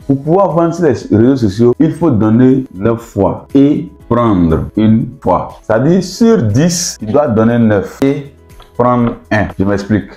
Pour pouvoir vendre sur les réseaux sociaux, il faut donner 9 fois et prendre une fois. C'est-à-dire sur 10, tu dois donner 9 et prendre 1. Je m'explique.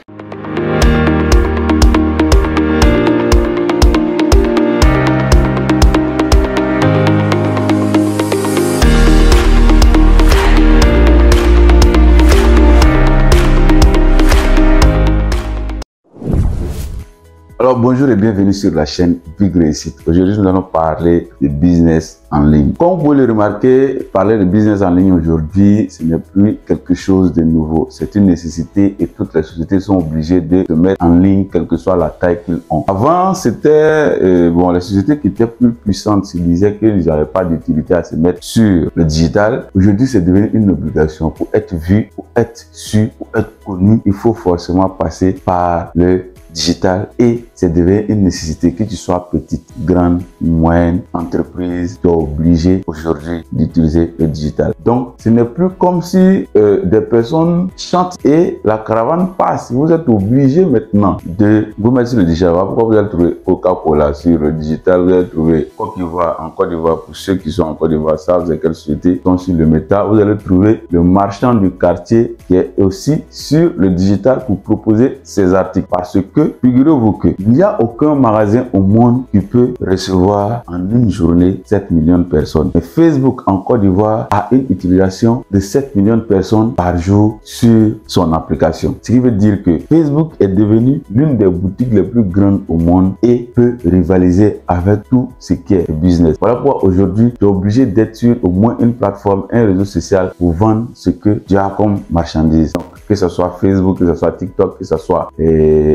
Alors bonjour et bienvenue sur la chaîne Big Réussite. Aujourd'hui nous allons parler de business en ligne. Comme vous pouvez le remarquer, parler de business en ligne aujourd'hui, ce n'est plus quelque chose de nouveau. C'est une nécessité et toutes les sociétés sont obligées de se mettre en ligne, quelle que soit la taille qu'ils ont. Avant, c'était les sociétés qui étaient plus puissantes se disaient qu'ils n'avaient pas d'utilité à se mettre sur le digital. Aujourd'hui, c'est devenu une obligation. Pour être vu, pour être su, pour être connu, il faut forcément passer par le digital et c'est devenu une nécessité. Que tu sois petite, grande, moyenne, entreprise, tu es obligé aujourd'hui d'utiliser le digital. Donc ce n'est plus comme si des personnes chantent et la caravane passe. Vous êtes obligé maintenant de vous mettre sur le digital. Pourquoi vous allez trouver Coca-Cola sur le digital, vous allez trouver Côte d'Ivoire en Côte d'Ivoire. Pour ceux qui sont en Côte d'Ivoire savent c'est quelles sociétés sont sur le méta. Vous allez trouver le marchand du quartier qui est aussi sur le digital pour proposer ses articles. Parce que figurez-vous qu'il n'y a aucun magasin au monde qui peut recevoir en une journée 7 millions de personnes. Et Facebook en Côte d'Ivoire a une utilisation de 7 millions de personnes par jour sur son application. Ce qui veut dire que Facebook est devenu l'une des boutiques les plus grandes au monde et peut rivaliser avec tout ce qui est business. Voilà pourquoi aujourd'hui tu es obligé d'être sur au moins une plateforme, un réseau social pour vendre ce que tu as comme marchandise. Donc, que ce soit Facebook, que ce soit TikTok, que ce soit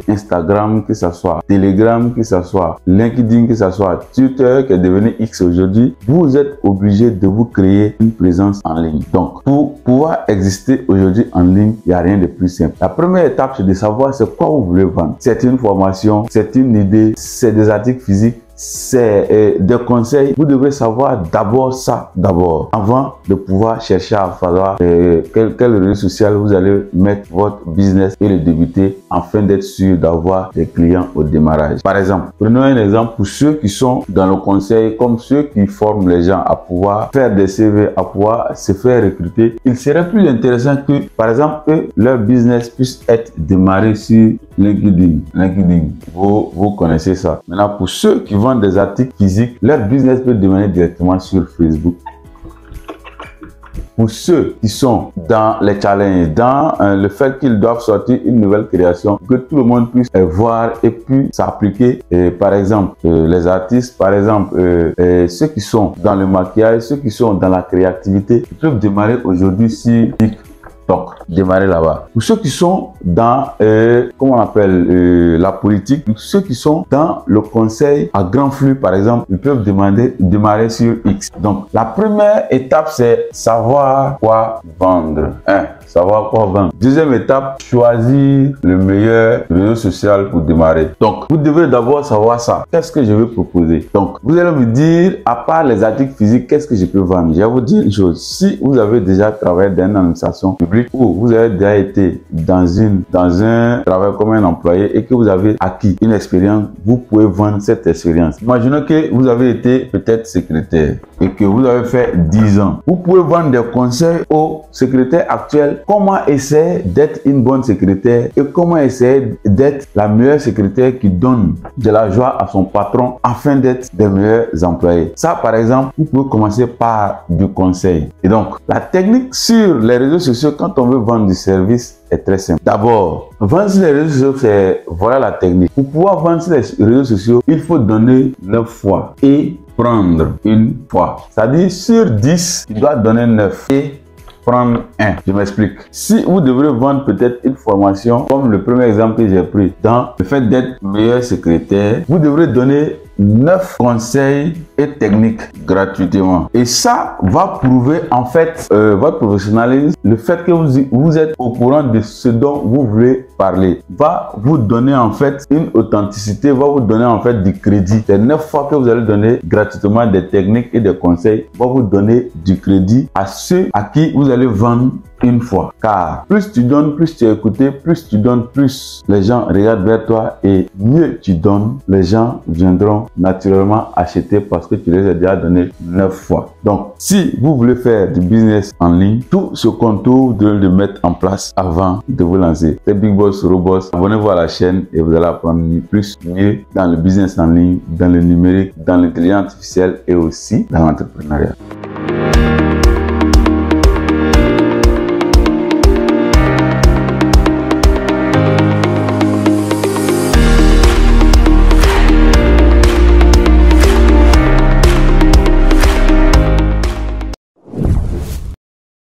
Instagram, que ce soit Telegram, que ce soit LinkedIn, que ce soit Twitter qui est devenu X aujourd'hui, vous êtes obligé de vous créer une présence en ligne. Donc, pour pouvoir exister aujourd'hui en ligne, il n'y a rien de plus simple. La première étape, c'est de savoir c'est quoi vous voulez vendre. C'est une formation, c'est une idée, c'est des articles physiques, c'est des conseils. Vous devez savoir d'abord ça, avant de pouvoir chercher à savoir quel réseau social vous allez mettre votre business et le débuter afin d'être sûr d'avoir des clients au démarrage. Par exemple, prenons un exemple pour ceux qui sont dans le conseil, comme ceux qui forment les gens à pouvoir faire des CV, à pouvoir se faire recruter. Il serait plus intéressant que, par exemple, que leur business puisse être démarré sur LinkedIn. Vous connaissez ça. Maintenant, pour ceux qui vendent des articles physiques, leur business peut démarrer directement sur Facebook. Pour ceux qui sont dans les challenges, dans le fait qu'ils doivent sortir une nouvelle création, que tout le monde puisse voir et puis s'appliquer. Par exemple, les artistes, par exemple, ceux qui sont dans le maquillage, ceux qui sont dans la créativité, ils peuvent démarrer aujourd'hui sur TikTok. Démarrer là-bas. Pour ceux qui sont dans, comment on appelle, la politique, pour ceux qui sont dans le conseil à grand flux, par exemple, ils peuvent démarrer sur X. Donc, la première étape, c'est savoir quoi vendre. Savoir quoi vendre. Deuxième étape, choisir le meilleur réseau social pour démarrer. Donc, vous devez d'abord savoir ça. Qu'est-ce que je vais proposer? Donc, vous allez me dire, à part les articles physiques, qu'est-ce que je peux vendre? Je vais vous dire une chose. Si vous avez déjà travaillé dans une administration publique ou vous avez déjà été dans un travail comme un employé et que vous avez acquis une expérience, vous pouvez vendre cette expérience. Imaginez que vous avez été peut-être secrétaire et que vous avez fait 10 ans. Vous pouvez vendre des conseils aux secrétaires actuels. Comment essayer d'être une bonne secrétaire et comment essayer d'être la meilleure secrétaire qui donne de la joie à son patron afin d'être des meilleurs employés. Ça, par exemple, vous pouvez commencer par du conseil. Et donc, la technique sur les réseaux sociaux, quand on veut vendre du service, est très simple. D'abord, vendre sur les réseaux sociaux, voilà la technique. Pour pouvoir vendre sur les réseaux sociaux, il faut donner 9 fois et prendre une fois. C'est-à-dire, sur 10, tu dois donner 9 et prendre 1. Je m'explique. Si vous devrez vendre peut-être une formation, comme le premier exemple que j'ai pris, dans le fait d'être meilleur secrétaire, vous devrez donner 9 conseils et techniques gratuitement. Et ça va prouver en fait votre professionnalisme, le fait que vous êtes au courant de ce dont vous voulez parler. Va vous donner en fait une authenticité, va vous donner en fait du crédit. C'est 9 fois que vous allez donner gratuitement des techniques et des conseils, va vous donner du crédit à ceux à qui vous allez vendre une fois. Car plus tu donnes, plus tu es écouté, plus tu donnes, plus les gens regardent vers toi et mieux tu donnes, les gens viendront naturellement acheter parce que tu les as déjà donné 9 fois. Donc, si vous voulez faire du business en ligne, tout ce contour de le mettre en place avant de vous lancer. C'est Big Boss Roboss. Abonnez-vous à la chaîne et vous allez apprendre plus, mieux dans le business en ligne, dans le numérique, dans l'intelligence artificielle et aussi dans l'entrepreneuriat.